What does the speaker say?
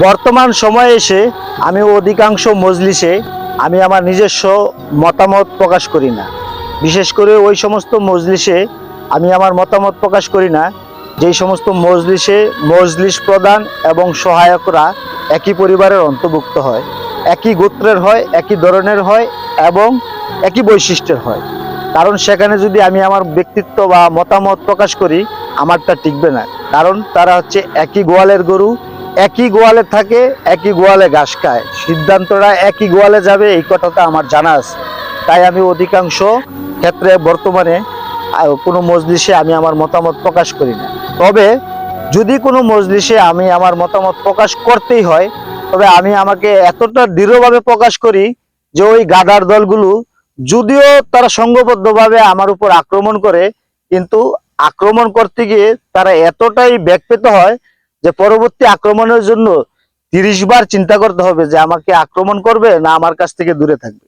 বর্তমান সময়ে এসে আমি অধিকাংশ মজলিসে আমি আমার নিজস্ব মতামত প্রকাশ করি না। বিশেষ করে ওই সমস্ত মজলিসে আমি আমার মতামত প্রকাশ করি না যেই সমস্ত মজলিসে মজলিস প্রধান এবং সহায়করা একই পরিবারের অন্তর্ভুক্ত হয়, একই গোত্রের হয়, একই ধরনের হয় এবং একই বৈশিষ্ট্যের হয়। কারণ সেখানে যদি আমি আমার ব্যক্তিত্ব বা মতামত প্রকাশ করি, আমারটা টিকবে না। কারণ তারা হচ্ছে একই গোয়ালের গরু, একই গোয়ালে থাকে, একই গোয়ালে ঘাস খায়, সিদ্ধান্তটা একই গোয়ালে যাবে, এই কথাটা আমার জানা আছে। তাই আমি অধিকাংশ ক্ষেত্রে বর্তমানে কোনো মজলিসে আমি আমার মতামত প্রকাশ করি না। তবে যদি কোনো মজলিসে আমি আমার মতামত প্রকাশ করতেই হয়, তবে আমি আমাকে এতটা দৃঢ়ভাবে প্রকাশ করি যে ওই গাদার দলগুলো যদিও তারা সংঘবদ্ধভাবে আমার উপর আক্রমণ করে, কিন্তু আক্রমণ করতে গিয়ে তারা এতটাই বেগ পেতে হয় যে পরবর্তী আক্রমণের জন্য 30 বার চিন্তা করতে হবে যে আমাকে আক্রমণ করবে না আমার কাছ থেকে দূরে থাকবে।